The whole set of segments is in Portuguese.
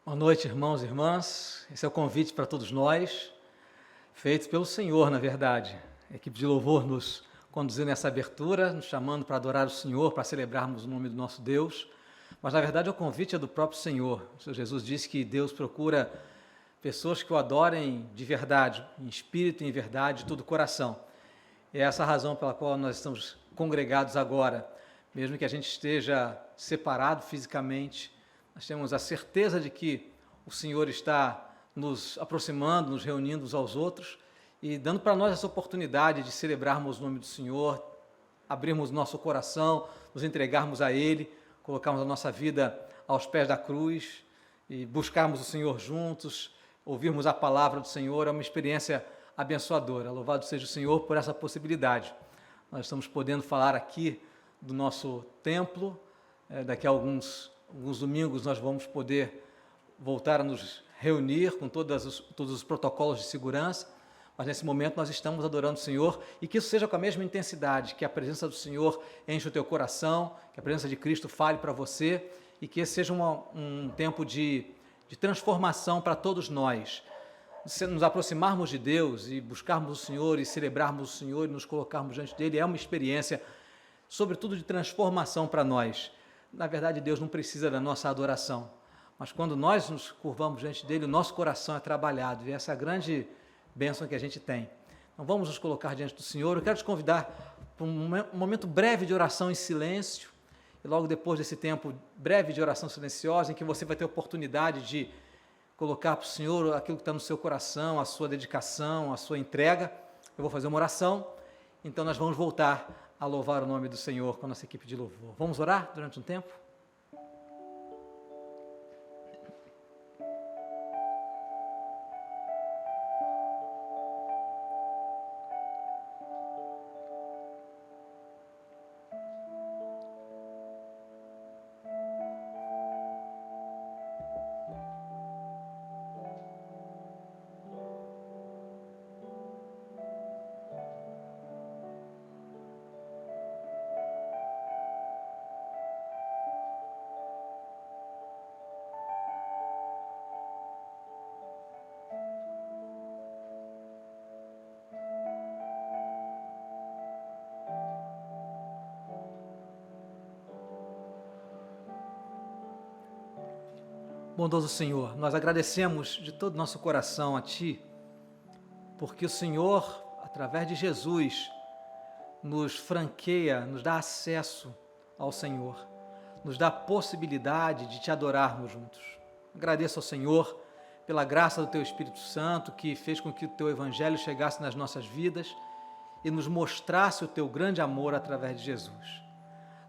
Boa noite, irmãos e irmãs. Esse é o convite para todos nós, feito pelo Senhor, na verdade. A equipe de louvor nos conduziu nessa abertura, nos chamando para adorar o Senhor, para celebrarmos o nome do nosso Deus. Mas, na verdade, o convite é do próprio Senhor. O Senhor Jesus disse que Deus procura pessoas que o adorem de verdade, em espírito e em verdade, de todo o coração. E é essa a razão pela qual nós estamos congregados agora. Mesmo que a gente esteja separado fisicamente, nós temos a certeza de que o Senhor está nos aproximando, nos reunindo uns aos outros e dando para nós essa oportunidade de celebrarmos o nome do Senhor, abrirmos nosso coração, nos entregarmos a Ele, colocarmos a nossa vida aos pés da cruz e buscarmos o Senhor juntos, ouvirmos a palavra do Senhor. É uma experiência abençoadora. Louvado seja o Senhor por essa possibilidade. Nós estamos podendo falar aqui do nosso templo. Daqui a alguns domingos nós vamos poder voltar a nos reunir com todos os protocolos de segurança, mas nesse momento nós estamos adorando o Senhor, e que isso seja com a mesma intensidade, que a presença do Senhor enche o teu coração, que a presença de Cristo fale para você, e que esse seja um tempo de transformação para todos nós. Se nos aproximarmos de Deus e buscarmos o Senhor e celebrarmos o Senhor e nos colocarmos diante dele, é uma experiência, sobretudo, de transformação para nós. Na verdade, Deus não precisa da nossa adoração, mas quando nós nos curvamos diante dele, o nosso coração é trabalhado, e essa é a grande bênção que a gente tem. Então vamos nos colocar diante do Senhor. Eu quero te convidar para um momento breve de oração em silêncio, e logo depois desse tempo breve de oração silenciosa, em que você vai ter a oportunidade de colocar para o Senhor aquilo que está no seu coração, a sua dedicação, a sua entrega. Eu vou fazer uma oração, então nós vamos voltar a louvar o nome do Senhor com a nossa equipe de louvor. Vamos orar durante um tempo? Bondoso Senhor, nós agradecemos de todo o nosso coração a Ti, porque o Senhor, através de Jesus, nos franqueia, nos dá acesso ao Senhor, nos dá a possibilidade de Te adorarmos juntos. Agradeço ao Senhor pela graça do Teu Espírito Santo, que fez com que o Teu Evangelho chegasse nas nossas vidas e nos mostrasse o Teu grande amor através de Jesus.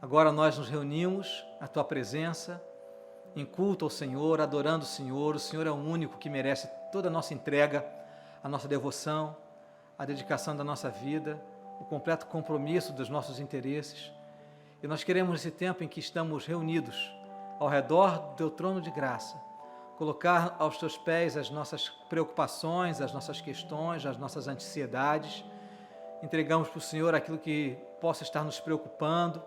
Agora nós nos reunimos à Tua presença, em culto ao Senhor, adorando o Senhor. O Senhor é o único que merece toda a nossa entrega, a nossa devoção, a dedicação da nossa vida, o completo compromisso dos nossos interesses. E nós queremos, nesse tempo em que estamos reunidos ao redor do Teu trono de graça, colocar aos Teus pés as nossas preocupações, as nossas questões, as nossas ansiedades. Entregamos para o Senhor aquilo que possa estar nos preocupando.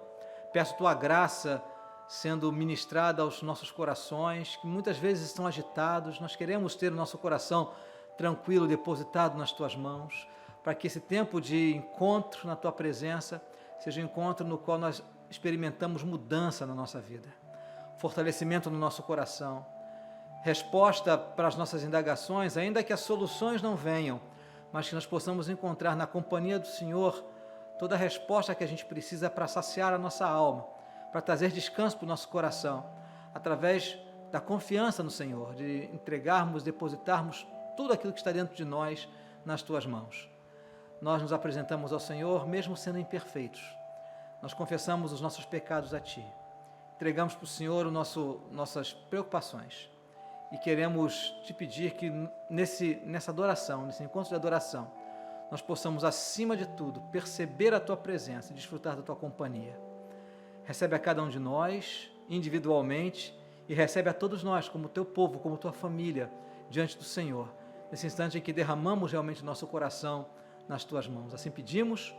Peço Tua graça sendo ministrada aos nossos corações, que muitas vezes estão agitados. Nós queremos ter o nosso coração tranquilo, depositado nas Tuas mãos, para que esse tempo de encontro na Tua presença seja um encontro no qual nós experimentamos mudança na nossa vida, fortalecimento no nosso coração, resposta para as nossas indagações, ainda que as soluções não venham, mas que nós possamos encontrar na companhia do Senhor toda a resposta que a gente precisa para saciar a nossa alma, para trazer descanso para o nosso coração, através da confiança no Senhor, de entregarmos, depositarmos tudo aquilo que está dentro de nós nas Tuas mãos. Nós nos apresentamos ao Senhor, mesmo sendo imperfeitos. Nós confessamos os nossos pecados a Ti. Entregamos para o Senhor nossas preocupações. E queremos Te pedir que nessa adoração, nesse encontro de adoração, nós possamos, acima de tudo, perceber a Tua presença e desfrutar da Tua companhia. Recebe a cada um de nós, individualmente, e recebe a todos nós, como Teu povo, como Tua família, diante do Senhor, nesse instante em que derramamos realmente nosso coração nas Tuas mãos. Assim pedimos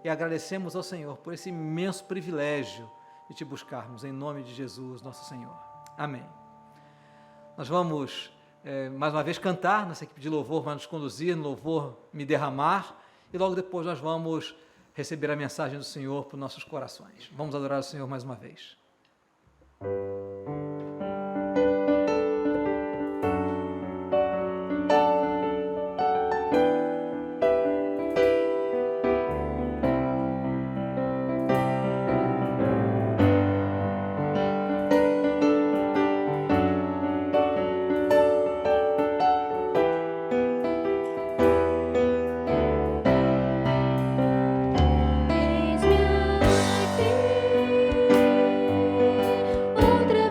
e agradecemos ao Senhor por esse imenso privilégio de Te buscarmos, em nome de Jesus, nosso Senhor. Amém. Nós vamos, mais uma vez, cantar. Nossa equipe de louvor vai nos conduzir no louvor Me Derramar. E logo depois nós vamos receber a mensagem do Senhor para os nossos corações. Vamos adorar o Senhor mais uma vez. Outra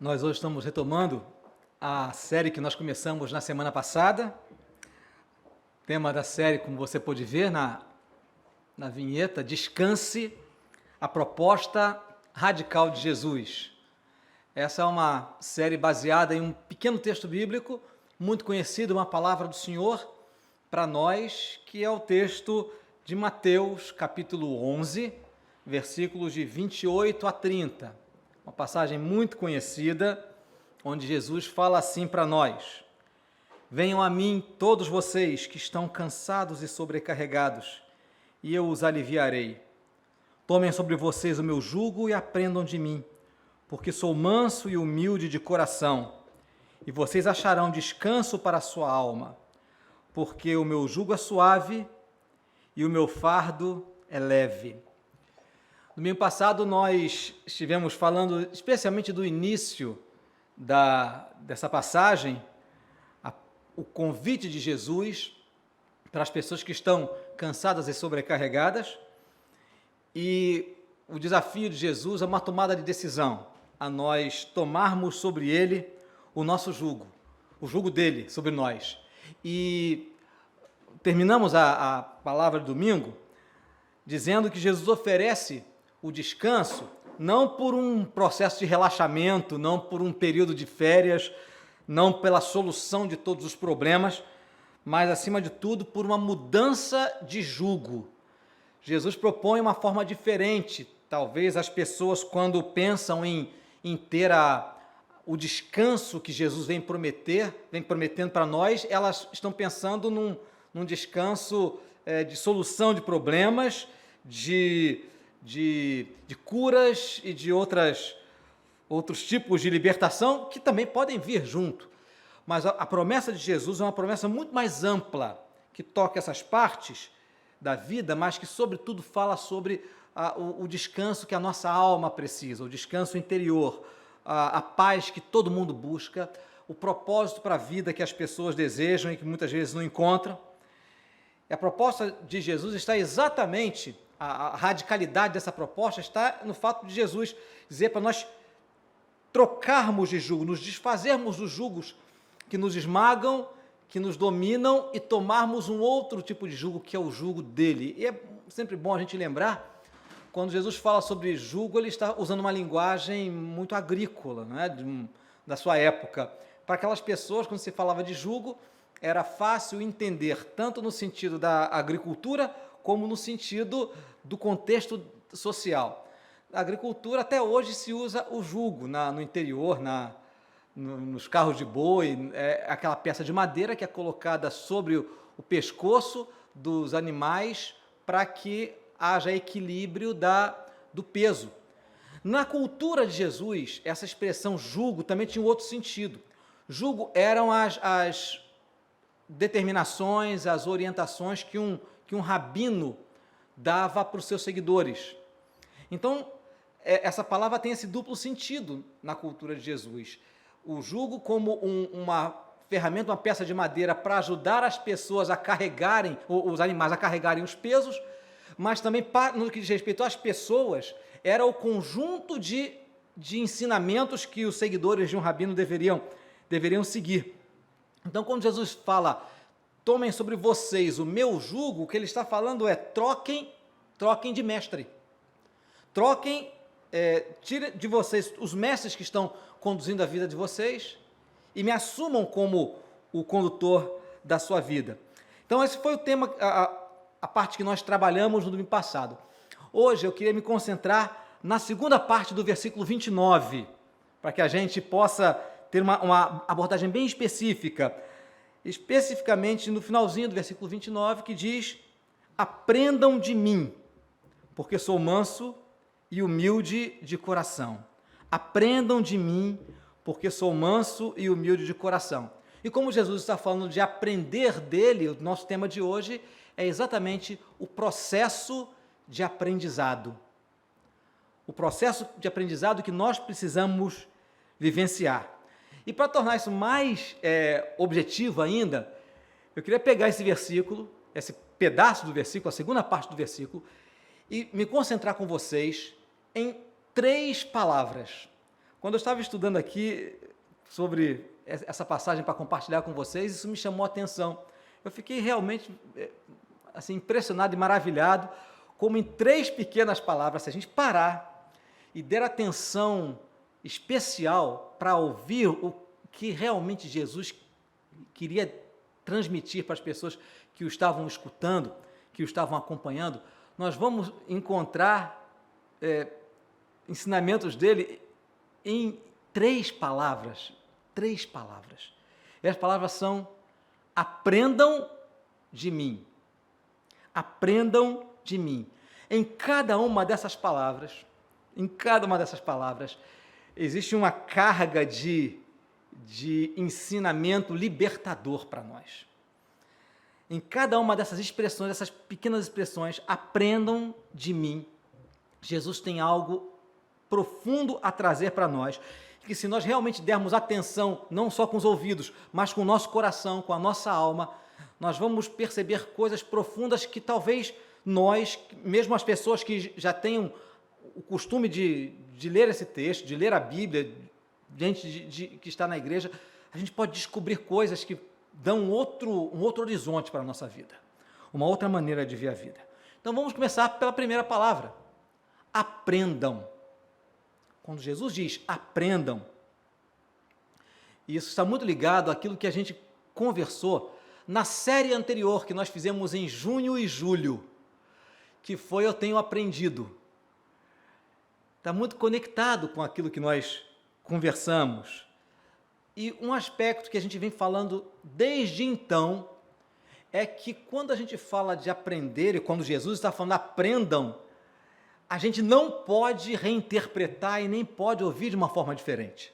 Nós hoje estamos retomando a série que nós começamos na semana passada. O tema da série, como você pôde ver na vinheta, Descanse, a proposta radical de Jesus. Essa é uma série baseada em um pequeno texto bíblico, muito conhecido, uma palavra do Senhor para nós, que é o texto de Mateus, capítulo 11, versículos de 28 a 30. Uma passagem muito conhecida, onde Jesus fala assim para nós: Venham a mim todos vocês que estão cansados e sobrecarregados, e eu os aliviarei. Tomem sobre vocês o meu jugo e aprendam de mim, porque sou manso e humilde de coração, e vocês acharão descanso para a sua alma, porque o meu jugo é suave e o meu fardo é leve. Domingo passado nós estivemos falando especialmente do início dessa passagem, o convite de Jesus para as pessoas que estão cansadas e sobrecarregadas, e o desafio de Jesus é uma tomada de decisão, a nós tomarmos sobre ele o nosso jugo, o jugo dele sobre nós. E terminamos a palavra do domingo dizendo que Jesus oferece o descanso não por um processo de relaxamento, não por um período de férias, não pela solução de todos os problemas, mas, acima de tudo, por uma mudança de jugo. Jesus propõe uma forma diferente. Talvez as pessoas, quando pensam em ter o descanso que Jesus vem prometendo para nós, elas estão pensando num descanso de solução de problemas, de curas e de outros tipos de libertação que também podem vir junto. Mas a promessa de Jesus é uma promessa muito mais ampla, que toca essas partes da vida, mas que, sobretudo, fala sobre o descanso que a nossa alma precisa, o descanso interior, a paz que todo mundo busca, o propósito para a vida que as pessoas desejam e que muitas vezes não encontram. E a proposta de Jesus está exatamente, a radicalidade dessa proposta está no fato de Jesus dizer para nós trocarmos de jugo, nos desfazermos dos jugos que nos esmagam, que nos dominam e tomarmos um outro tipo de jugo, que é o jugo dele. E é sempre bom a gente lembrar, quando Jesus fala sobre jugo, ele está usando uma linguagem muito agrícola, né, da sua época. Para aquelas pessoas, quando se falava de jugo, era fácil entender, tanto no sentido da agricultura, como no sentido do contexto social. Na agricultura, até hoje, se usa o jugo no interior, nos carros de boi, aquela peça de madeira que é colocada sobre o pescoço dos animais para que haja equilíbrio do peso. Na cultura de Jesus, essa expressão jugo também tinha um outro sentido. Jugo eram as determinações, as orientações que um rabino dava para os seus seguidores. Então, essa palavra tem esse duplo sentido na cultura de Jesus. O jugo como uma ferramenta, uma peça de madeira para ajudar as pessoas a carregarem, os animais a carregarem os pesos, mas também, no que diz respeito às pessoas, era o conjunto de ensinamentos que os seguidores de um rabino deveriam seguir. Então, quando Jesus fala, tomem sobre vocês o meu jugo, o que ele está falando é troquem de mestre. Tire de vocês os mestres que estão conduzindo a vida de vocês e me assumam como o condutor da sua vida. Então, esse foi o tema, a parte que nós trabalhamos no domingo passado. Hoje eu queria me concentrar na segunda parte do versículo 29, para que a gente possa ter uma abordagem bem específica, especificamente no finalzinho do versículo 29, que diz: aprendam de mim, porque sou manso e humilde de coração. Aprendam de mim, porque sou manso e humilde de coração. E como Jesus está falando de aprender dele, o nosso tema de hoje é exatamente o processo de aprendizado. O processo de aprendizado que nós precisamos vivenciar. E para tornar isso mais objetivo ainda, eu queria pegar esse versículo, esse pedaço do versículo, a segunda parte do versículo, e me concentrar com vocês em 3 palavras. Quando eu estava estudando aqui sobre essa passagem para compartilhar com vocês, isso me chamou a atenção. Eu fiquei realmente assim, impressionado e maravilhado, como em 3 pequenas palavras, se a gente parar e der atenção especial para ouvir o que realmente Jesus queria transmitir para as pessoas que o estavam escutando, que o estavam acompanhando, nós vamos encontrar ensinamentos dele em 3 palavras. 3 palavras. E as palavras são: aprendam de mim. Aprendam de mim. Em cada uma dessas palavras, existe uma carga de ensinamento libertador para nós. Em cada uma dessas expressões, essas pequenas expressões, aprendam de mim, Jesus tem algo profundo a trazer para nós, que se nós realmente dermos atenção, não só com os ouvidos, mas com o nosso coração, com a nossa alma, nós vamos perceber coisas profundas que talvez nós, mesmo as pessoas que já tenham o costume de ler esse texto, de ler a Bíblia, gente que está na igreja, a gente pode descobrir coisas que dão um outro horizonte para a nossa vida, uma outra maneira de ver a vida. Então vamos começar pela primeira palavra: aprendam. Quando Jesus diz aprendam, isso está muito ligado àquilo que a gente conversou na série anterior que nós fizemos em junho e julho, que foi Eu Tenho Aprendido. Está muito conectado com aquilo que nós conversamos. E um aspecto que a gente vem falando desde então é que quando a gente fala de aprender, e quando Jesus está falando aprendam, a gente não pode reinterpretar e nem pode ouvir de uma forma diferente.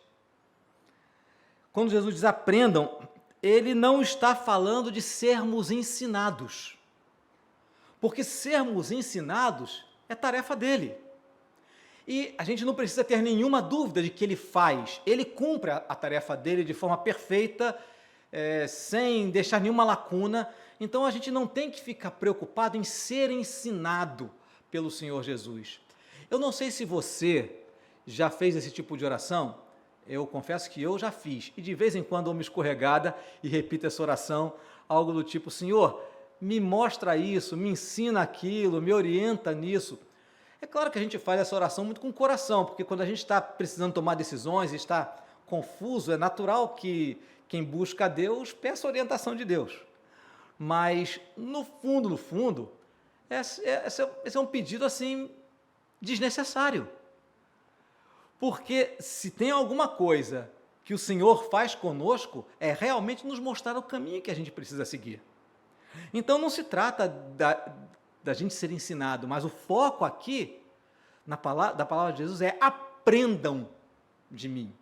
Quando Jesus diz aprendam, ele não está falando de sermos ensinados, porque sermos ensinados é tarefa dele. E a gente não precisa ter nenhuma dúvida de que ele faz, ele cumpre a tarefa dele de forma perfeita, sem deixar nenhuma lacuna. Então a gente não tem que ficar preocupado em ser ensinado pelo Senhor Jesus. Eu não sei se você já fez esse tipo de oração, eu confesso que eu já fiz, e de vez em quando eu me escorregada e repito essa oração, algo do tipo: Senhor, me mostra isso, me ensina aquilo, me orienta nisso. É claro que a gente faz essa oração muito com o coração, porque quando a gente está precisando tomar decisões e está confuso, é natural que quem busca a Deus peça a orientação de Deus. Mas, no fundo, esse é um pedido assim desnecessário. Porque se tem alguma coisa que o Senhor faz conosco, é realmente nos mostrar o caminho que a gente precisa seguir. Então não se trata da gente ser ensinado, mas o foco aqui da palavra de Jesus é aprendam de mim.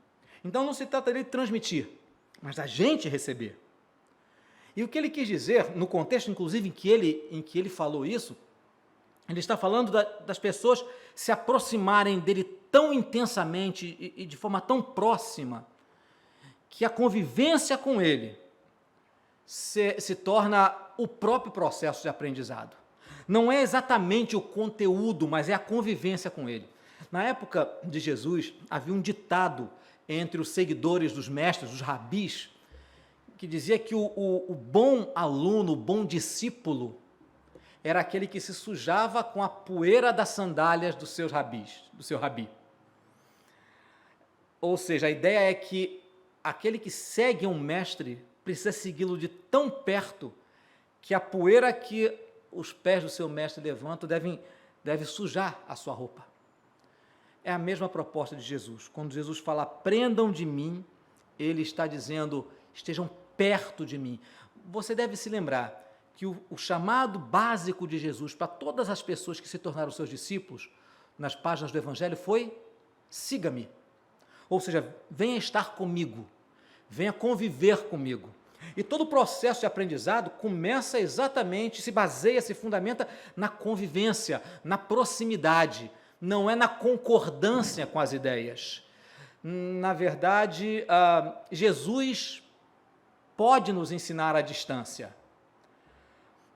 Então não se trata de transmitir, mas da gente receber. E o que ele quis dizer, no contexto inclusive em que ele falou isso, ele está falando das pessoas se aproximarem dele tão intensamente e de forma tão próxima, que a convivência com ele se torna o próprio processo de aprendizado. Não é exatamente o conteúdo, mas é a convivência com ele. Na época de Jesus, havia um ditado entre os seguidores dos mestres, dos rabis, que dizia que o bom aluno, o bom discípulo, era aquele que se sujava com a poeira das sandálias do seu rabi. Ou seja, a ideia é que aquele que segue um mestre precisa segui-lo de tão perto que a poeira que os pés do seu mestre levantam deve sujar a sua roupa. É a mesma proposta de Jesus. Quando Jesus fala, aprendam de mim, ele está dizendo, estejam perto de mim. Você deve se lembrar que o chamado básico de Jesus para todas as pessoas que se tornaram seus discípulos, nas páginas do Evangelho, foi: siga-me. Ou seja, venha estar comigo, venha conviver comigo. E todo o processo de aprendizado começa exatamente, se baseia, se fundamenta na convivência, na proximidade, não é na concordância com as ideias. Na verdade, Jesus pode nos ensinar à distância,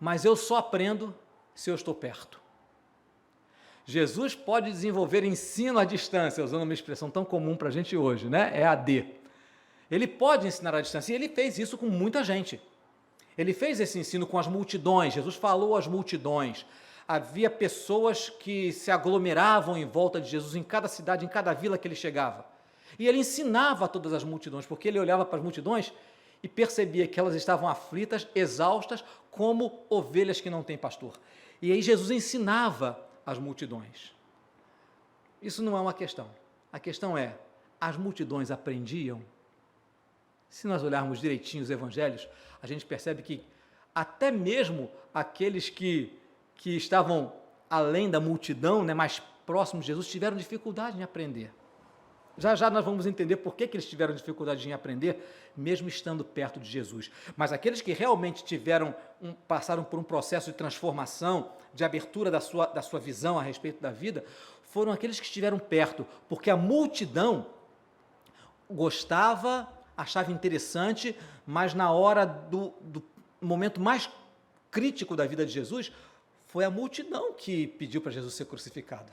mas eu só aprendo se eu estou perto. Jesus pode desenvolver ensino à distância, usando uma expressão tão comum para a gente hoje, né? EAD. Ele pode ensinar à distância, e ele fez isso com muita gente. Ele fez esse ensino com as multidões, Jesus falou às multidões. Havia pessoas que se aglomeravam em volta de Jesus em cada cidade, em cada vila que ele chegava. E ele ensinava a todas as multidões, porque ele olhava para as multidões e percebia que elas estavam aflitas, exaustas, como ovelhas que não têm pastor. E aí Jesus ensinava as multidões. Isso não é uma questão. A questão é, as multidões aprendiam? Se nós olharmos direitinho os evangelhos, a gente percebe que até mesmo aqueles que estavam além da multidão, né, mais próximos de Jesus, tiveram dificuldade em aprender. Já já nós vamos entender por que eles tiveram dificuldade em aprender, mesmo estando perto de Jesus. Mas aqueles que realmente passaram por um processo de transformação, de abertura da sua visão a respeito da vida, foram aqueles que estiveram perto, porque a multidão gostava, achava interessante, mas na hora do momento mais crítico da vida de Jesus, foi a multidão que pediu para Jesus ser crucificado.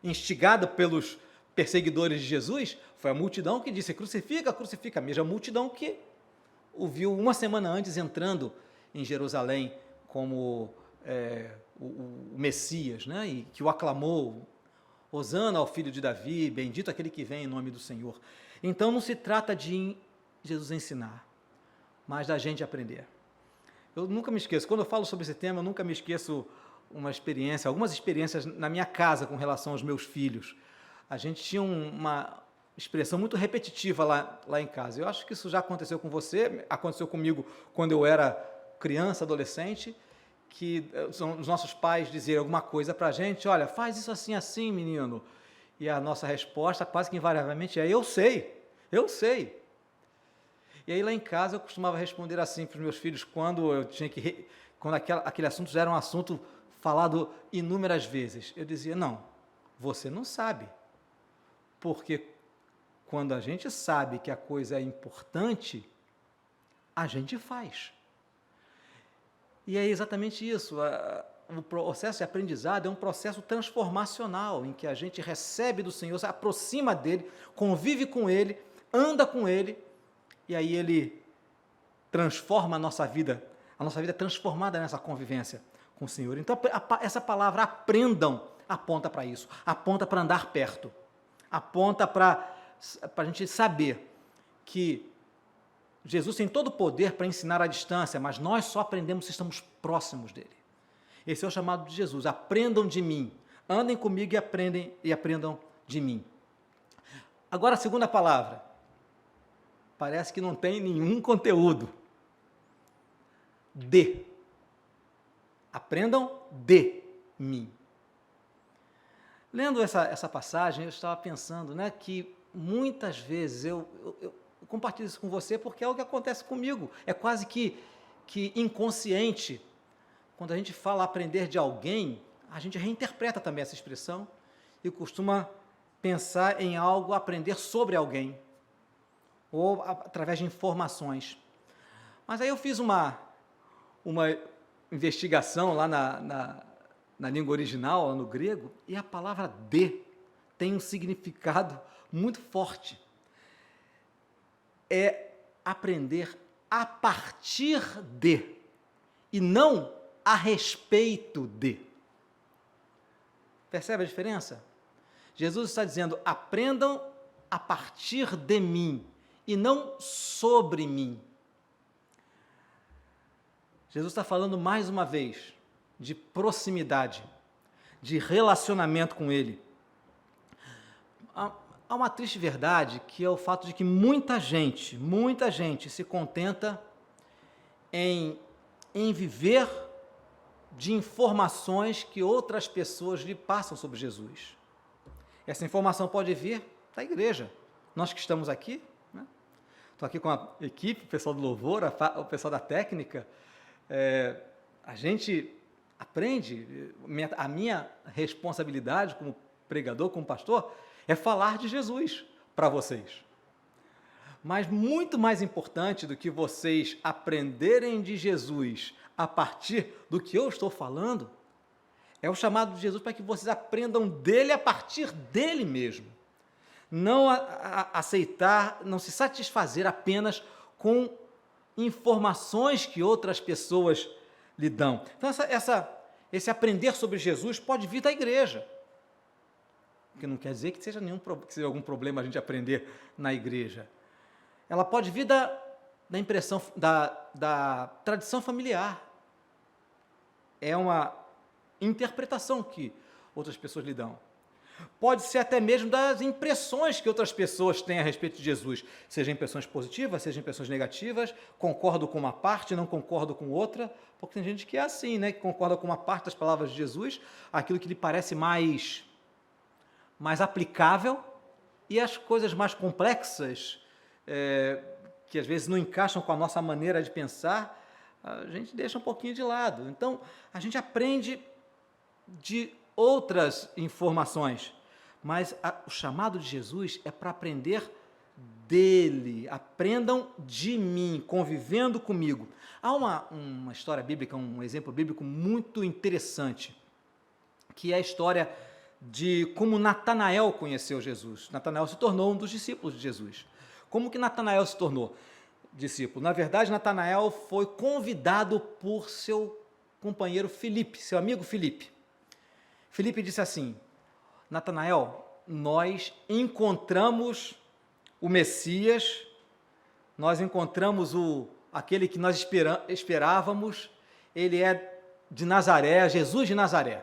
Instigada pelos perseguidores de Jesus, foi a multidão que disse, crucifica, crucifica, a mesma multidão que o viu uma semana antes entrando em Jerusalém como o Messias, né? E que o aclamou, hosana ao filho de Davi, bendito aquele que vem em nome do Senhor. Então não se trata de Jesus ensinar, mas da gente aprender. Eu nunca me esqueço, quando eu falo sobre esse tema, eu nunca me esqueço algumas experiências na minha casa com relação aos meus filhos. A gente tinha uma expressão muito repetitiva lá em casa. Eu acho que isso já aconteceu com você, aconteceu comigo quando eu era criança, adolescente, que os nossos pais diziam alguma coisa para a gente, olha, faz isso assim, assim, menino. E a nossa resposta, quase que invariavelmente, é, eu sei. E aí lá em casa eu costumava responder assim para os meus filhos, quando aquele assunto já era um assunto falado inúmeras vezes. Eu dizia, não, você não sabe. Porque quando a gente sabe que a coisa é importante, a gente faz. E é exatamente isso. O processo de aprendizado é um processo transformacional, em que a gente recebe do Senhor, se aproxima dele, convive com ele, anda com ele, e aí ele transforma a nossa vida é transformada nessa convivência com o Senhor. Então, essa palavra aprendam aponta para isso, aponta para andar perto, aponta para a gente saber que Jesus tem todo o poder para ensinar à distância, mas nós só aprendemos se estamos próximos dele. Esse é o chamado de Jesus, aprendam de mim, andem comigo e aprendam de mim. Agora a segunda palavra, parece que não tem nenhum conteúdo. Aprendam de mim. Lendo essa passagem, eu estava pensando, né, que muitas vezes eu compartilho isso com você porque é o que acontece comigo. É quase que inconsciente. Quando a gente fala aprender de alguém, a gente reinterpreta também essa expressão e costuma pensar em algo, aprender sobre alguém, ou através de informações. Mas aí eu fiz uma investigação lá na língua original, lá no grego, e a palavra de tem um significado muito forte. É aprender a partir de, e não a respeito de. Percebe a diferença? Jesus está dizendo, aprendam a partir de mim, e não sobre mim. Jesus está falando mais uma vez de proximidade, de relacionamento com Ele. Há uma triste verdade, que é o fato de que muita gente se contenta em viver de informações que outras pessoas lhe passam sobre Jesus. Essa informação pode vir da igreja. Nós que estamos aqui, né? Estou aqui com a equipe, o pessoal do louvor, o pessoal da técnica. A gente aprende, a minha responsabilidade como pregador, como pastor, é falar de Jesus para vocês. Mas muito mais importante do que vocês aprenderem de Jesus a partir do que eu estou falando, É o chamado de Jesus para que vocês aprendam dele a partir dele mesmo. Não aceitar, não se satisfazer apenas com informações que outras pessoas lhe dão. Então, esse aprender sobre Jesus pode vir da igreja. O que não quer dizer que seja algum problema a gente aprender na igreja. Ela pode vir da impressão, da tradição familiar. É uma interpretação que outras pessoas lhe dão. Pode ser até mesmo das impressões que outras pessoas têm a respeito de Jesus, seja impressões positivas, seja impressões negativas, concordo com uma parte, não concordo com outra, porque tem gente que é assim, né, que concorda com uma parte das palavras de Jesus, aquilo que lhe parece mais aplicável, e as coisas mais complexas, que às vezes não encaixam com a nossa maneira de pensar, a gente deixa um pouquinho de lado. Então, a gente aprende de outras informações, mas o chamado de Jesus é para aprender dele. Aprendam de mim, convivendo comigo. Há uma história bíblica, um exemplo bíblico muito interessante, que é a história de como Natanael conheceu Jesus. Natanael se tornou um dos discípulos de Jesus. Como que Natanael se tornou discípulo? Na verdade, Natanael foi convidado por seu companheiro Filipe, seu amigo Filipe. Filipe disse assim: Natanael, nós encontramos o Messias, nós encontramos aquele que nós esperávamos, ele é de Nazaré, Jesus de Nazaré.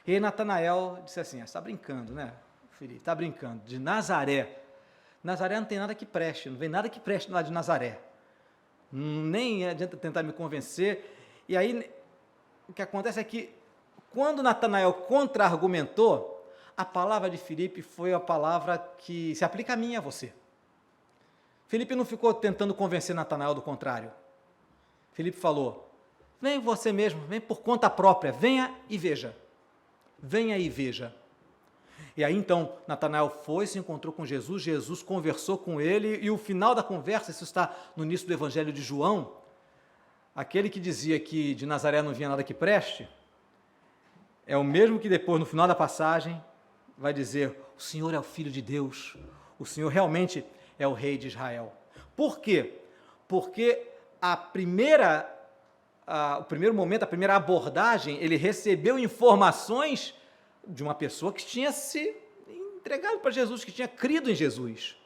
E aí Natanael disse assim: está brincando, né, Filipe? Está brincando, de Nazaré. Nazaré não tem nada que preste, não vem nada que preste lá de Nazaré. Nem adianta tentar me convencer. E aí o que acontece é que, quando Natanael contra-argumentou, a palavra de Filipe foi a palavra que se aplica a mim e a você. Filipe não ficou tentando convencer Natanael do contrário. Filipe falou: vem você mesmo, vem por conta própria, venha e veja. Venha e veja. E aí então Natanael foi, se encontrou com Jesus, Jesus conversou com ele, e o final da conversa, isso está no início do Evangelho de João, aquele que dizia que de Nazaré não vinha nada que preste, é o mesmo que depois, no final da passagem, vai dizer: o Senhor é o Filho de Deus, o Senhor realmente é o Rei de Israel. Por quê? Porque o primeiro momento, a primeira abordagem, ele recebeu informações de uma pessoa que tinha se entregado para Jesus, que tinha crido em Jesus.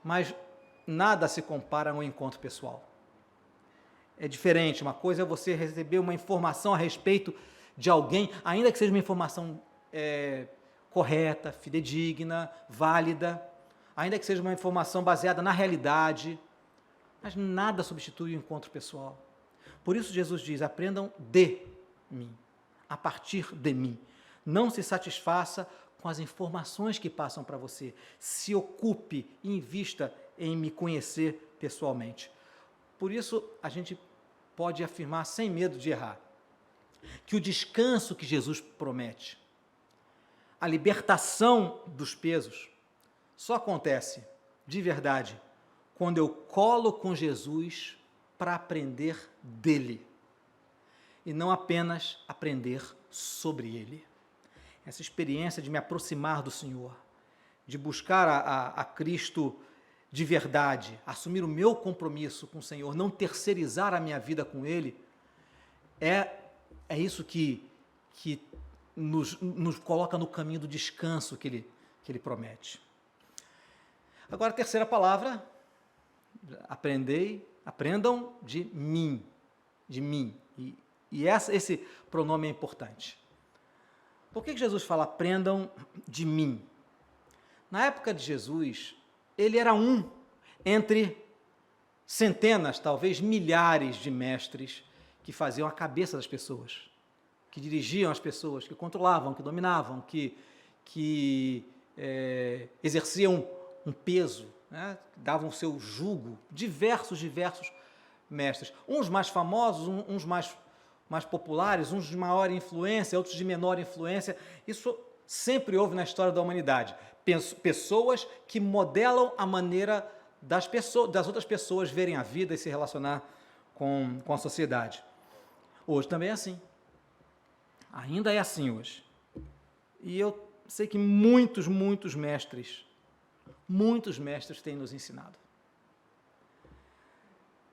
Mas nada se compara a um encontro pessoal. É diferente, uma coisa é você receber uma informação a respeito de alguém, ainda que seja uma informação correta, fidedigna, válida, ainda que seja uma informação baseada na realidade, mas nada substitui o encontro pessoal. Por isso Jesus diz: aprendam de mim, a partir de mim. Não se satisfaça com as informações que passam para você. Se ocupe e invista em me conhecer pessoalmente. Por isso, a gente pode afirmar, sem medo de errar, que o descanso que Jesus promete, a libertação dos pesos, só acontece, de verdade, quando eu colo com Jesus para aprender dele, e não apenas aprender sobre ele. Essa experiência de me aproximar do Senhor, de buscar a Cristo de verdade, assumir o meu compromisso com o Senhor, não terceirizar a minha vida com Ele, é isso que nos coloca no caminho do descanso que Ele promete. Agora, a terceira palavra: aprendam de mim, e esse pronome é importante. Por que Jesus fala aprendam de mim? Na época de Jesus, ele era um entre centenas, talvez milhares de mestres que faziam a cabeça das pessoas, que dirigiam as pessoas, que controlavam, que dominavam, que exerciam um peso, né? Davam o seu jugo, diversos mestres, uns mais famosos, uns mais populares, uns de maior influência, outros de menor influência. Isso sempre houve na história da humanidade. Pessoas que modelam a maneira das outras pessoas verem a vida e se relacionar com a sociedade. Hoje também é assim. Ainda é assim hoje. E eu sei que muitos mestres têm nos ensinado.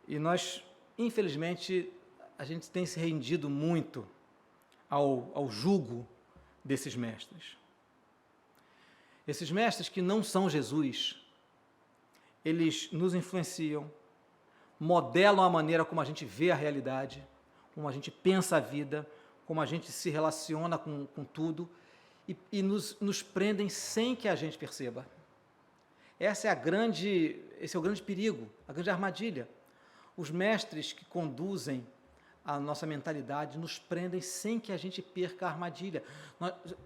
E nós, infelizmente, a gente tem se rendido muito ao jugo desses mestres. Esses mestres que não são Jesus, eles nos influenciam, modelam a maneira como a gente vê a realidade, como a gente pensa a vida, como a gente se relaciona com tudo, e nos prendem sem que a gente perceba. Esse é o grande perigo, a grande armadilha. Os mestres que conduzem a nossa mentalidade nos prendem sem que a gente perca a armadilha.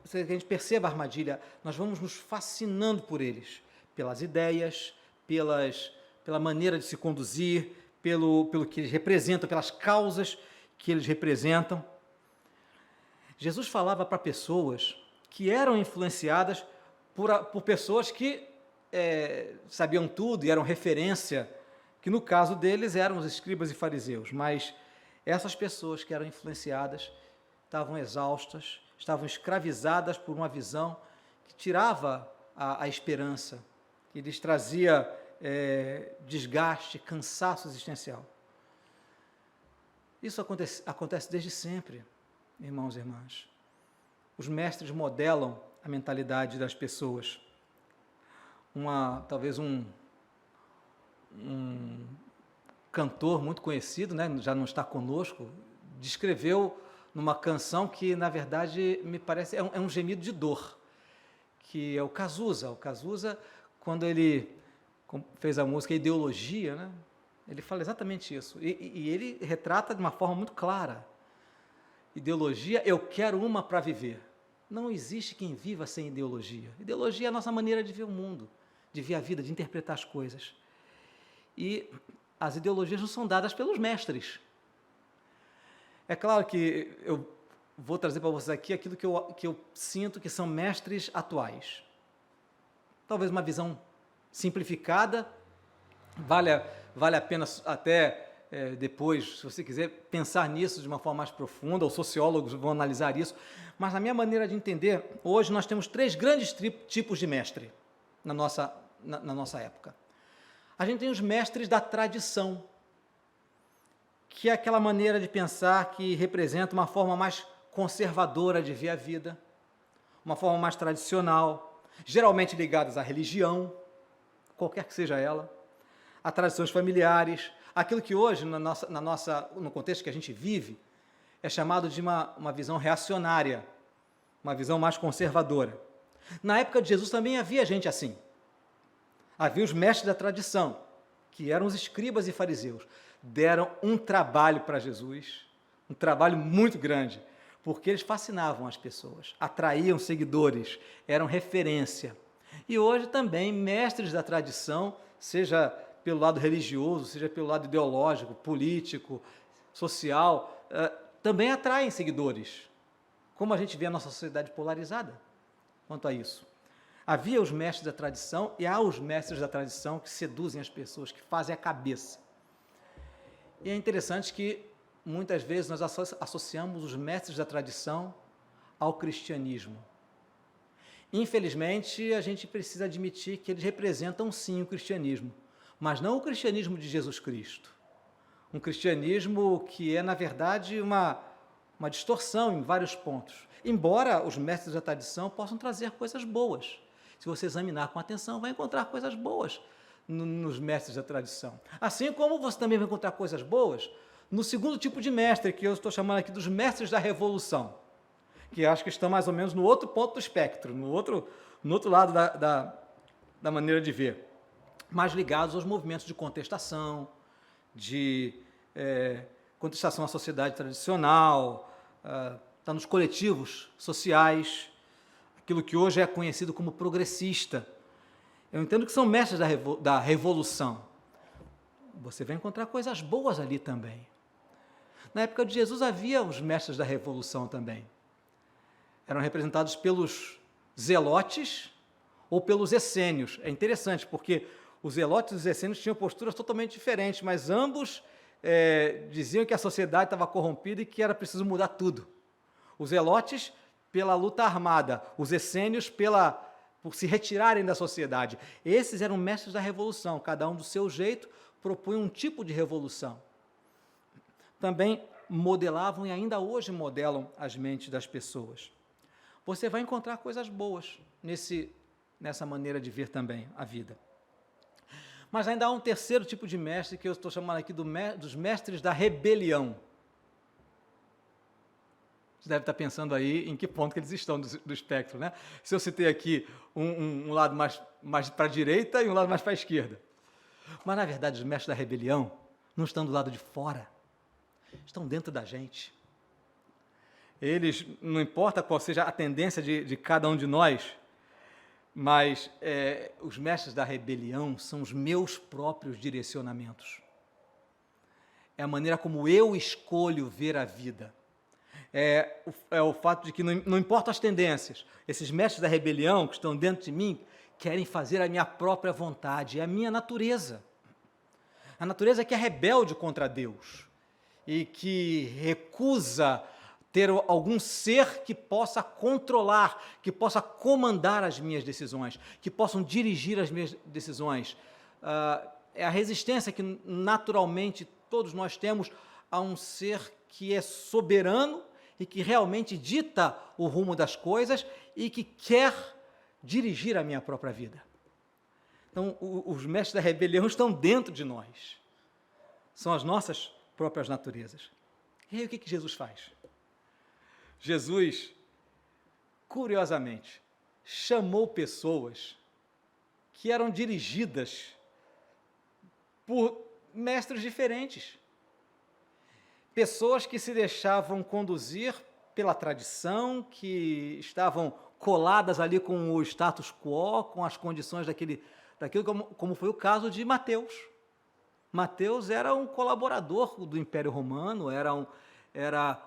Se a gente perceba a armadilha, nós vamos nos fascinando por eles, pelas ideias, pela maneira de se conduzir, pelo que eles representam, pelas causas que eles representam. Jesus falava para pessoas que eram influenciadas por pessoas que sabiam tudo e eram referência, que no caso deles eram os escribas e fariseus, mas essas pessoas que eram influenciadas estavam exaustas, estavam escravizadas por uma visão que tirava a esperança, que lhes trazia desgaste, cansaço existencial. Isso acontece desde sempre, irmãos e irmãs. Os mestres modelam a mentalidade das pessoas. Talvez um cantor muito conhecido, né, já não está conosco, descreveu numa canção que, na verdade, me parece, é um gemido de dor, que é o Cazuza. O Cazuza, quando ele fez a música Ideologia, né, ele fala exatamente isso, e ele retrata de uma forma muito clara. Ideologia, eu quero uma para viver. Não existe quem viva sem ideologia. Ideologia é a nossa maneira de ver o mundo, de ver a vida, de interpretar as coisas. E as ideologias não são dadas pelos mestres. É claro que eu vou trazer para vocês aqui aquilo que eu sinto que são mestres atuais. Talvez uma visão simplificada, vale a pena até depois, se você quiser, pensar nisso de uma forma mais profunda, os sociólogos vão analisar isso, mas na minha maneira de entender, hoje nós temos 3 grandes tipos de mestre na nossa época. A gente tem os mestres da tradição, que é aquela maneira de pensar que representa uma forma mais conservadora de ver a vida, uma forma mais tradicional, geralmente ligadas à religião, qualquer que seja ela, a tradições familiares, aquilo que hoje, no contexto que a gente vive, é chamado de uma visão reacionária, uma visão mais conservadora. Na época de Jesus também havia gente assim. Havia os mestres da tradição, que eram os escribas e fariseus. Deram um trabalho para Jesus, um trabalho muito grande, porque eles fascinavam as pessoas, atraíam seguidores, eram referência. E hoje também mestres da tradição, seja pelo lado religioso, seja pelo lado ideológico, político, social, também atraem seguidores, como a gente vê a nossa sociedade polarizada quanto a isso. Havia os mestres da tradição e há os mestres da tradição que seduzem as pessoas, que fazem a cabeça. E é interessante que, muitas vezes, nós associamos os mestres da tradição ao cristianismo. Infelizmente, a gente precisa admitir que eles representam, sim, o cristianismo, mas não o cristianismo de Jesus Cristo. Um cristianismo que é, na verdade, uma distorção em vários pontos. Embora os mestres da tradição possam trazer coisas boas. Se você examinar com atenção, vai encontrar coisas boas nos mestres da tradição. Assim como você também vai encontrar coisas boas no segundo tipo de mestre, que eu estou chamando aqui dos mestres da revolução, que acho que estão mais ou menos no outro ponto do espectro, no outro lado da maneira de ver, mais ligados aos movimentos de contestação, contestação à sociedade tradicional, está nos coletivos sociais, aquilo que hoje é conhecido como progressista. Eu entendo que são mestres da revolução. Você vai encontrar coisas boas ali também. Na época de Jesus havia os mestres da revolução também. Eram representados pelos zelotes ou pelos essênios. É interessante, porque os zelotes e os essênios tinham posturas totalmente diferentes, mas ambos diziam que a sociedade estava corrompida e que era preciso mudar tudo. Os zelotes pela luta armada, os essênios por se retirarem da sociedade. Esses eram mestres da revolução, cada um do seu jeito propunha um tipo de revolução. Também modelavam e ainda hoje modelam as mentes das pessoas. Você vai encontrar coisas boas nessa maneira de ver também a vida. Mas ainda há um terceiro tipo de mestre que eu estou chamando aqui dos mestres da rebelião. Você deve estar pensando aí em que ponto que eles estão do espectro, né? Se eu citei aqui um lado mais para a direita e um lado mais para a esquerda. Mas, na verdade, os mestres da rebelião não estão do lado de fora, estão dentro da gente. Eles, não importa qual seja a tendência de cada um de nós, mas os mestres da rebelião são os meus próprios direcionamentos. É a maneira como eu escolho ver a vida. É o fato de que não importam as tendências, esses mestres da rebelião que estão dentro de mim querem fazer a minha própria vontade, é a minha natureza. A natureza que é rebelde contra Deus e que recusa ter algum ser que possa controlar, que possa comandar as minhas decisões, que possam dirigir as minhas decisões. É a resistência que naturalmente todos nós temos a um ser que é soberano e que realmente dita o rumo das coisas e que quer dirigir a minha própria vida. Então, os mestres da rebelião estão dentro de nós. São as nossas próprias naturezas. E aí o que Jesus faz? Jesus, curiosamente, chamou pessoas que eram dirigidas por mestres diferentes. Pessoas que se deixavam conduzir pela tradição, que estavam coladas ali com o status quo, com as condições daquilo, como foi o caso de Mateus. Mateus era um colaborador do Império Romano, era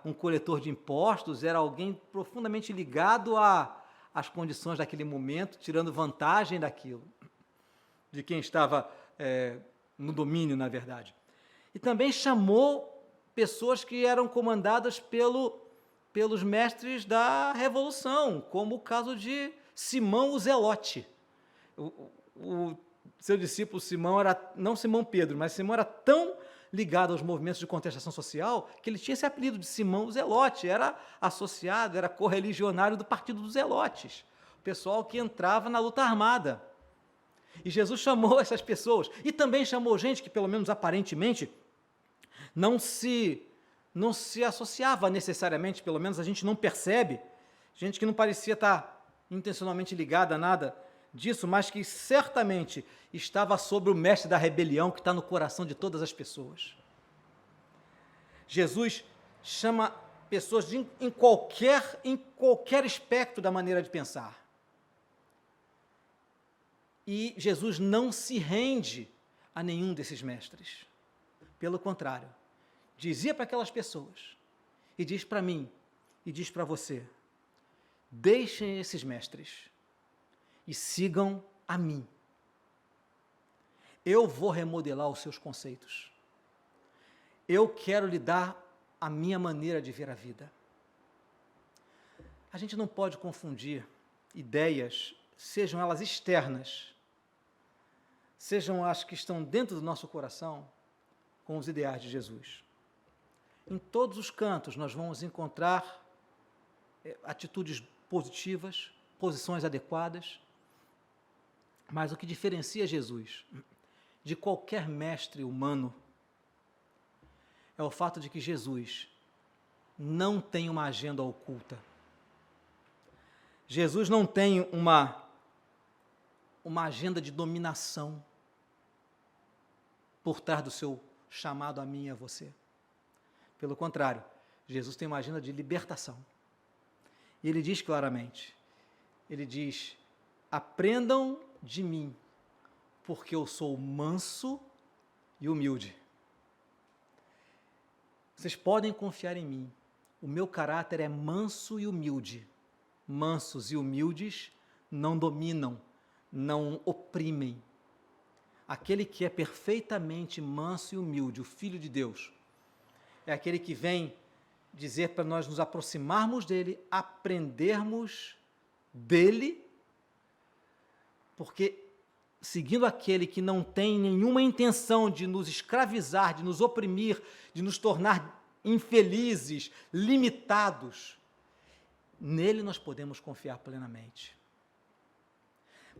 um coletor de impostos, era alguém profundamente ligado às condições daquele momento, tirando vantagem daquilo, de quem estava no domínio, na verdade. E também chamou pessoas que eram comandadas pelos mestres da Revolução, como o caso de Simão o Zelote. O seu discípulo Simão não Simão Pedro, mas Simão era tão ligado aos movimentos de contestação social que ele tinha esse apelido de Simão o Zelote, era associado, era correligionário do partido dos Zelotes, o pessoal que entrava na luta armada. E Jesus chamou essas pessoas, e também chamou gente que, pelo menos aparentemente, não se associava necessariamente, pelo menos a gente não percebe, gente que não parecia estar intencionalmente ligada a nada disso, mas que certamente estava sobre o mestre da rebelião que está no coração de todas as pessoas. Jesus chama pessoas em qualquer espectro da maneira de pensar. E Jesus não se rende a nenhum desses mestres. Pelo contrário, dizia para aquelas pessoas, e diz para mim, e diz para você, deixem esses mestres e sigam a mim. Eu vou remodelar os seus conceitos. Eu quero lhe dar a minha maneira de ver a vida. A gente não pode confundir ideias, sejam elas externas, sejam as que estão dentro do nosso coração, com os ideais de Jesus. Em todos os cantos nós vamos encontrar atitudes positivas, posições adequadas, mas o que diferencia Jesus de qualquer mestre humano é o fato de que Jesus não tem uma agenda oculta. Jesus não tem uma agenda de dominação por trás do seu chamado a mim e a você. Pelo contrário, Jesus tem uma agenda de libertação. E ele diz claramente, ele diz, aprendam de mim, porque eu sou manso e humilde. Vocês podem confiar em mim, o meu caráter é manso e humilde. Mansos e humildes não dominam, não oprimem. Aquele que é perfeitamente manso e humilde, o Filho de Deus, é aquele que vem dizer para nós nos aproximarmos dele, aprendermos dele, porque seguindo aquele que não tem nenhuma intenção de nos escravizar, de nos oprimir, de nos tornar infelizes, limitados, nele nós podemos confiar plenamente.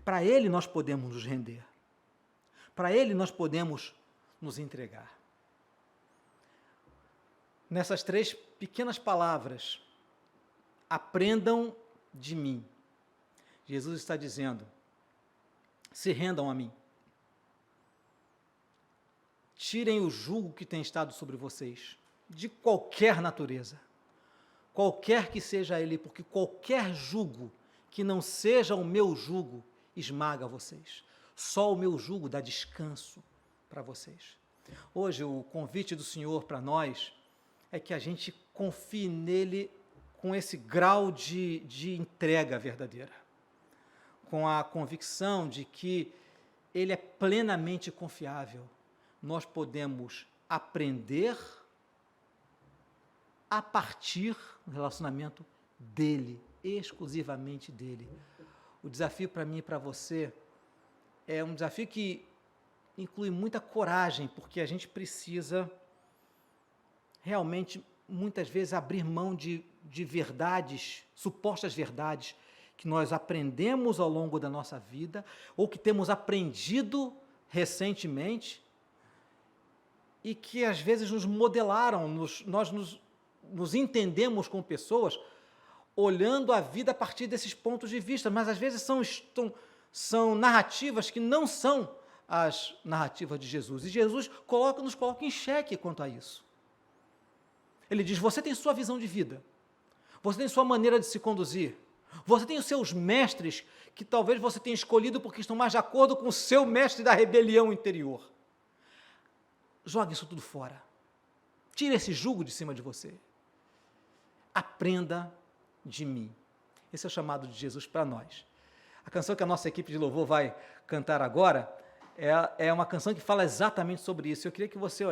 Para ele nós podemos nos render. Para ele nós podemos nos entregar. Nessas 3 pequenas palavras, aprendam de mim. Jesus está dizendo, se rendam a mim. Tirem o jugo que tem estado sobre vocês, de qualquer natureza, qualquer que seja ele, porque qualquer jugo que não seja o meu jugo esmaga vocês. Só o meu jugo dá descanso para vocês. Hoje, o convite do Senhor para nós é que a gente confie nele com esse grau de entrega verdadeira, com a convicção de que ele é plenamente confiável. Nós podemos aprender a partir do relacionamento dele, exclusivamente dele. O desafio para mim e para você é um desafio que inclui muita coragem, porque a gente precisa realmente, muitas vezes, abrir mão de verdades, supostas verdades, que nós aprendemos ao longo da nossa vida, ou que temos aprendido recentemente, e que às vezes nos modelaram, nós nos entendemos com pessoas, olhando a vida a partir desses pontos de vista, mas às vezes são narrativas que não são as narrativas de Jesus. E Jesus nos coloca em xeque quanto a isso. Ele diz, você tem sua visão de vida, você tem sua maneira de se conduzir, você tem os seus mestres que talvez você tenha escolhido porque estão mais de acordo com o seu mestre da rebelião interior. Jogue isso tudo fora. Tire esse jugo de cima de você. Aprenda de mim. Esse é o chamado de Jesus para nós. A canção que a nossa equipe de louvor vai cantar agora é uma canção que fala exatamente sobre isso. Eu queria que você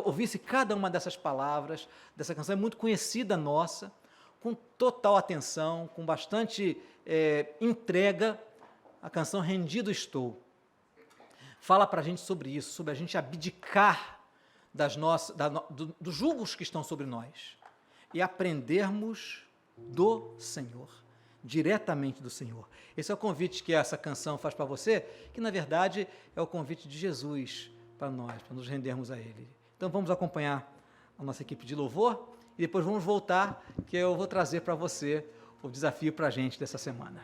ouvisse cada uma dessas palavras, dessa canção, é muito conhecida nossa, com total atenção, com bastante entrega. A canção Rendido Estou fala para a gente sobre isso, sobre a gente abdicar dos julgos que estão sobre nós e aprendermos do Senhor, diretamente do Senhor. Esse é o convite que essa canção faz para você, que na verdade é o convite de Jesus para nós, para nos rendermos a Ele. Então vamos acompanhar a nossa equipe de louvor e depois vamos voltar, que eu vou trazer para você o desafio para a gente dessa semana.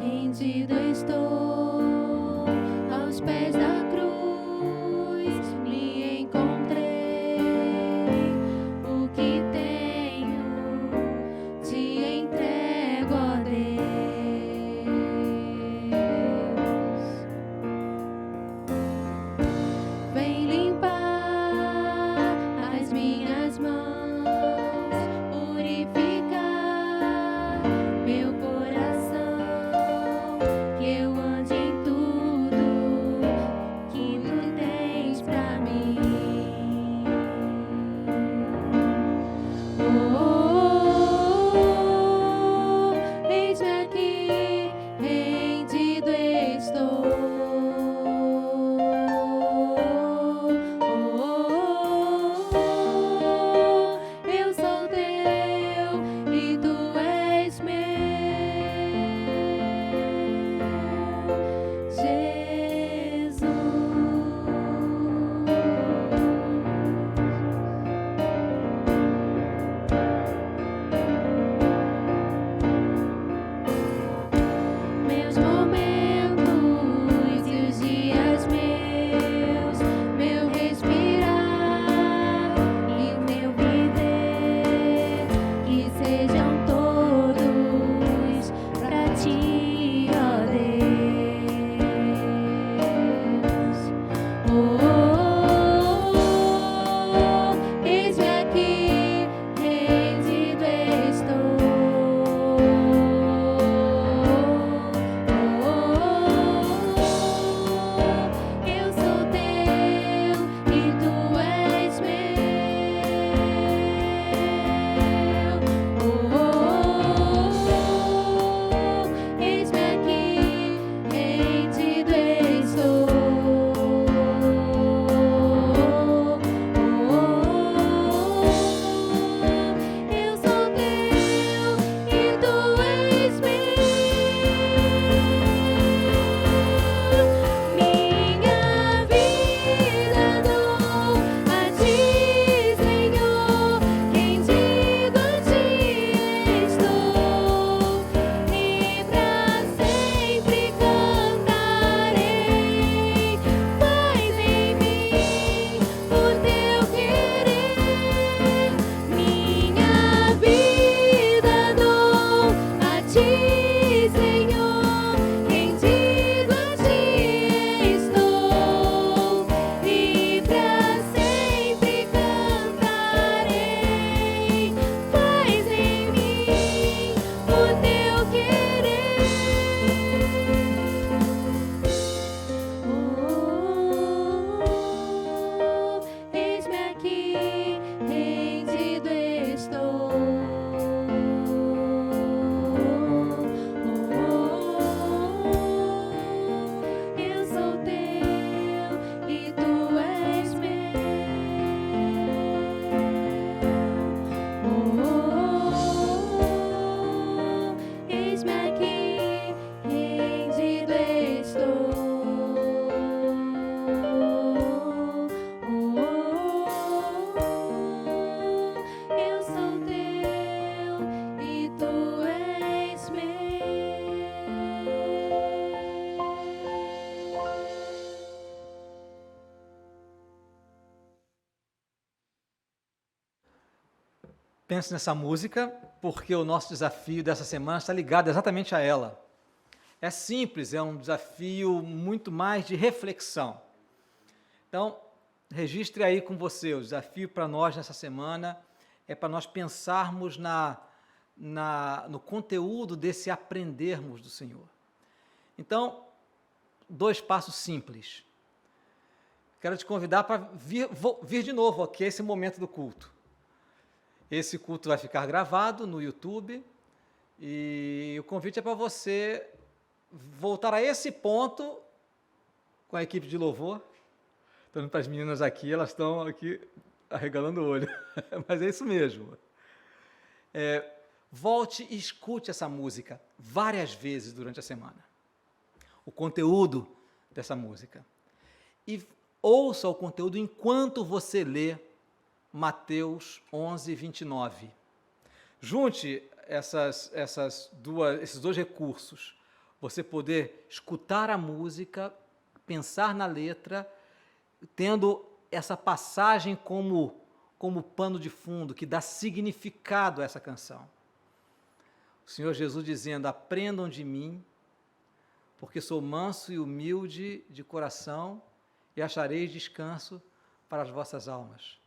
Rendido estou aos pés da pense nessa música, porque o nosso desafio dessa semana está ligado exatamente a ela. É simples, é um desafio muito mais de reflexão. Então, registre aí com você, o desafio para nós nessa semana é para nós pensarmos no conteúdo desse aprendermos do Senhor. Então, 2 passos simples. Quero te convidar para vir de novo aqui a esse momento do culto. Esse culto vai ficar gravado no YouTube e o convite é para você voltar a esse ponto com a equipe de louvor. Estou indo para as meninas aqui, elas estão aqui arregalando o olho, mas é isso mesmo. Volte e escute essa música várias vezes durante a semana. O conteúdo dessa música. E ouça o conteúdo enquanto você lê Mateus 11, 29. Junte esses 2 recursos. Você poder escutar a música, pensar na letra, tendo essa passagem como pano de fundo, que dá significado a essa canção. O Senhor Jesus dizendo: aprendam de mim, porque sou manso e humilde de coração, e achareis descanso para as vossas almas.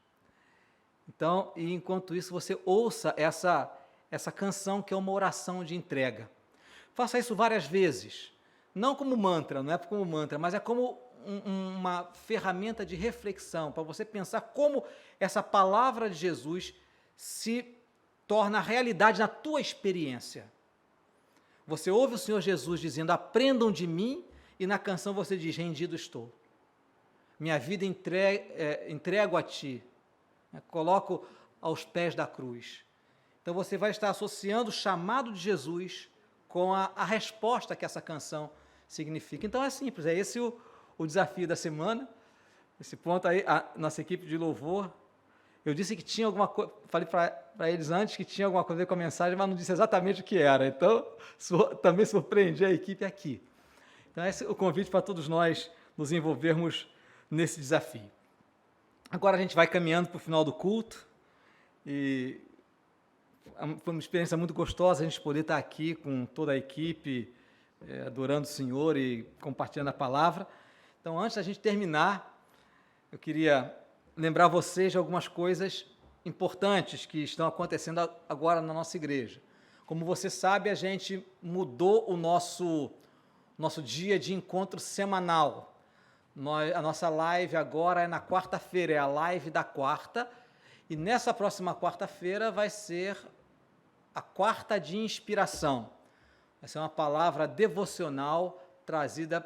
Então, e enquanto isso, você ouça essa canção, que é uma oração de entrega. Faça isso várias vezes, não como mantra, não é como mantra, mas é como uma ferramenta de reflexão, para você pensar como essa palavra de Jesus se torna realidade na tua experiência. Você ouve o Senhor Jesus dizendo: aprendam de mim, e na canção você diz: rendido estou. Minha vida entrego a ti, coloco aos pés da cruz. Então você vai estar associando o chamado de Jesus com a resposta que essa canção significa. Então é simples, é esse o desafio da semana. Esse ponto aí, a nossa equipe de louvor, eu disse que tinha alguma coisa, falei para eles antes que tinha alguma coisa a ver com a mensagem, mas não disse exatamente o que era. Então, também surpreendi a equipe aqui. Então esse é o convite para todos nós nos envolvermos nesse desafio. Agora a gente vai caminhando para o final do culto, e foi uma experiência muito gostosa a gente poder estar aqui com toda a equipe, adorando o Senhor e compartilhando a palavra. Então, antes da gente terminar, eu queria lembrar vocês de algumas coisas importantes que estão acontecendo agora na nossa igreja. Como você sabe, a gente mudou o nosso dia de encontro semanal. A nossa live agora é na quarta-feira, é a live da quarta, e nessa próxima quarta-feira vai ser a quarta de inspiração. Vai ser uma palavra devocional trazida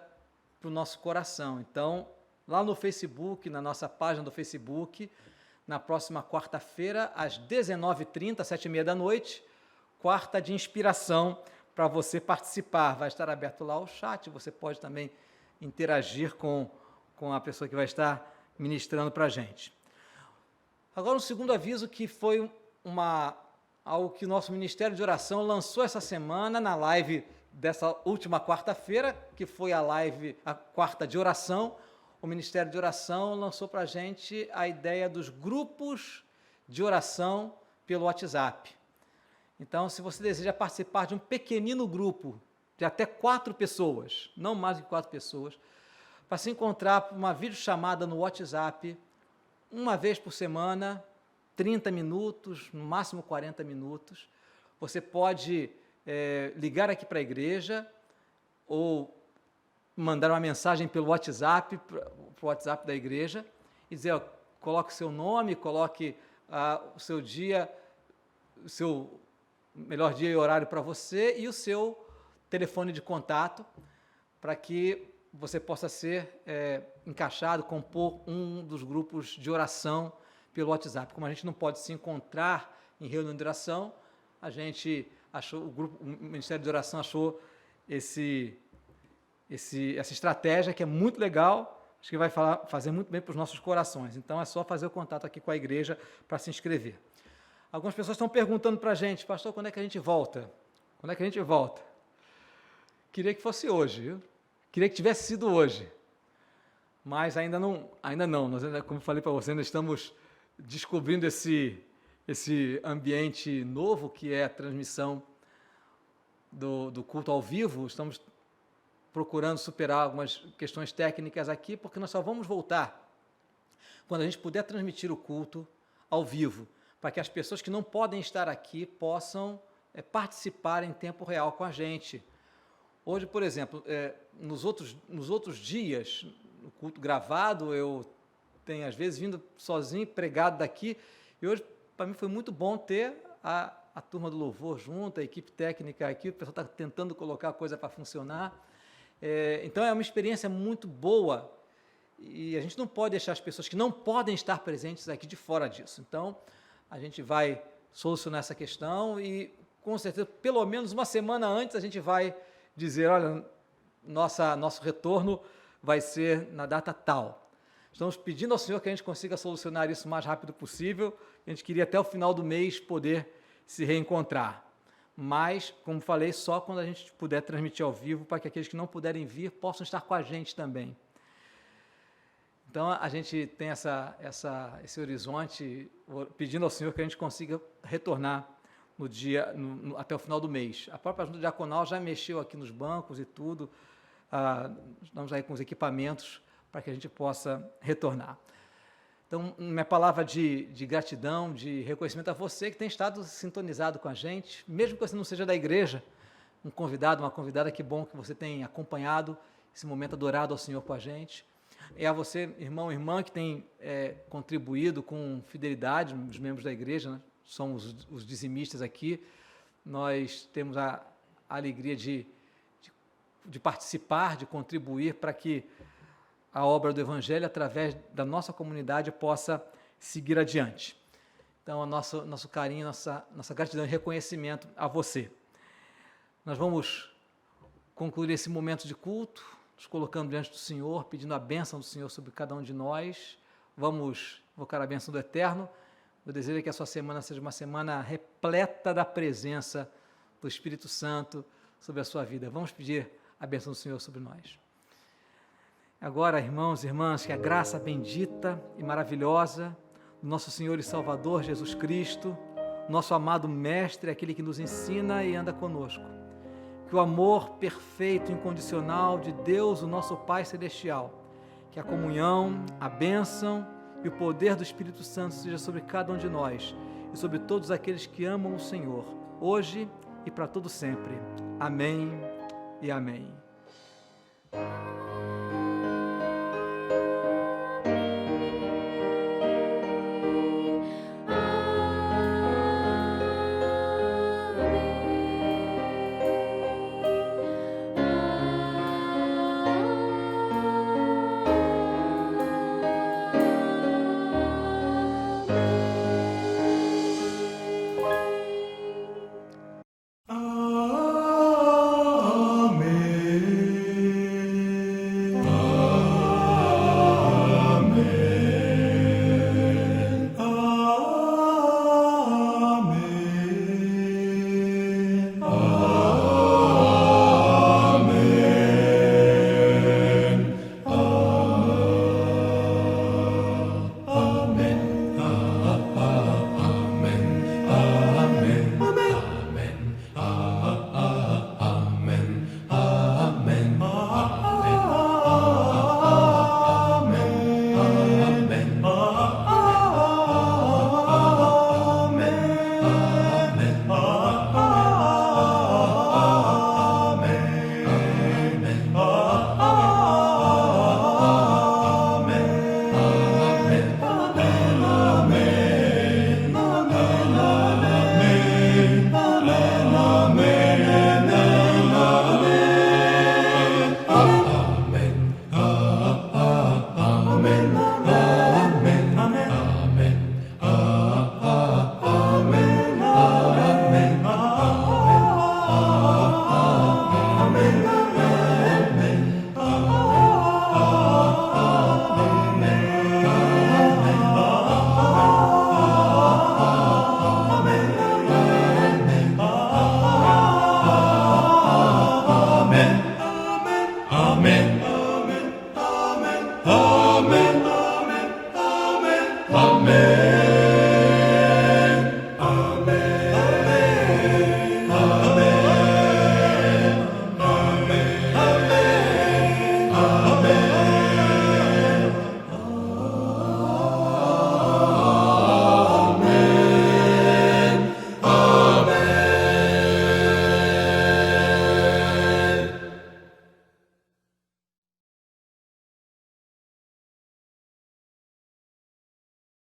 para o nosso coração. Então, lá no Facebook, na nossa página do Facebook, na próxima quarta-feira, às 19h30, 19h30 da noite, quarta de inspiração, para você participar. Vai estar aberto lá o chat, você pode também interagir com a pessoa que vai estar ministrando para a gente. Agora, um segundo aviso, que foi algo que o nosso Ministério de Oração lançou essa semana na live dessa última quarta-feira, que foi a quarta de oração. O Ministério de Oração lançou para a gente a ideia dos grupos de oração pelo WhatsApp. Então, se você deseja participar de um pequenino grupo de até 4 pessoas, não mais de 4 pessoas, para se encontrar por uma videochamada no WhatsApp, uma vez por semana, 30 minutos, no máximo 40 minutos. Você pode ligar aqui para a igreja ou mandar uma mensagem pelo WhatsApp, para o WhatsApp da igreja, e dizer: coloque o seu nome, coloque o seu dia, o seu melhor dia e horário para você e o seu telefone de contato, para que você possa ser encaixado, compor um dos grupos de oração pelo WhatsApp. Como a gente não pode se encontrar em reunião de oração, a gente achou, o Ministério de Oração achou essa estratégia, que é muito legal, acho que vai fazer muito bem para os nossos corações. Então é só fazer o contato aqui com a igreja para se inscrever. Algumas pessoas estão perguntando para a gente: pastor, quando é que a gente volta? Quando é que a gente volta? Queria que fosse hoje, viu? Queria que tivesse sido hoje, mas ainda não. Nós, como eu falei para você, ainda estamos descobrindo esse esse ambiente novo que é a transmissão do culto ao vivo. Estamos procurando superar algumas questões técnicas aqui, porque nós só vamos voltar quando a gente puder transmitir o culto ao vivo, para que as pessoas que não podem estar aqui possam participar em tempo real com a gente. Hoje, por exemplo, nos outros dias, no culto gravado, eu tenho às vezes vindo sozinho, pregado daqui, e hoje para mim foi muito bom ter a turma do louvor junto, a equipe técnica aqui, o pessoal está tentando colocar a coisa para funcionar. Então é uma experiência muito boa, e a gente não pode deixar as pessoas que não podem estar presentes aqui de fora disso. Então, a gente vai solucionar essa questão e, com certeza, pelo menos uma semana antes, a gente vai dizer, olha, nosso retorno vai ser na data tal. Estamos pedindo ao Senhor que a gente consiga solucionar isso o mais rápido possível. A gente queria até o final do mês poder se reencontrar. Mas, como falei, só quando a gente puder transmitir ao vivo, para que aqueles que não puderem vir possam estar com a gente também. Então, a gente tem esse horizonte, pedindo ao Senhor que a gente consiga retornar até o final do mês. A própria Junta Diaconal já mexeu aqui nos bancos e tudo, estamos aí com os equipamentos para que a gente possa retornar. Então, minha palavra de gratidão, de reconhecimento a você que tem estado sintonizado com a gente, mesmo que você não seja da igreja, um convidado, uma convidada, que bom que você tem acompanhado esse momento adorado ao Senhor com a gente. É a você, irmão e irmã, que tem contribuído com fidelidade, os membros da igreja, né? Somos os dizimistas aqui, nós temos a alegria de participar, de contribuir para que a obra do Evangelho, através da nossa comunidade, possa seguir adiante. Então, o nosso carinho, nossa gratidão e reconhecimento a você. Nós vamos concluir esse momento de culto, nos colocando diante do Senhor, pedindo a bênção do Senhor sobre cada um de nós. Vamos invocar a bênção do Eterno. Eu desejo que a sua semana seja uma semana repleta da presença do Espírito Santo sobre a sua vida. Vamos pedir a bênção do Senhor sobre nós. Agora, irmãos e irmãs, que a graça bendita e maravilhosa do nosso Senhor e Salvador Jesus Cristo, nosso amado Mestre, aquele que nos ensina e anda conosco, que o amor perfeito e incondicional de Deus, o nosso Pai Celestial, que a comunhão, a bênção e o poder do Espírito Santo seja sobre cada um de nós e sobre todos aqueles que amam o Senhor, hoje e para todo sempre. Amém e amém.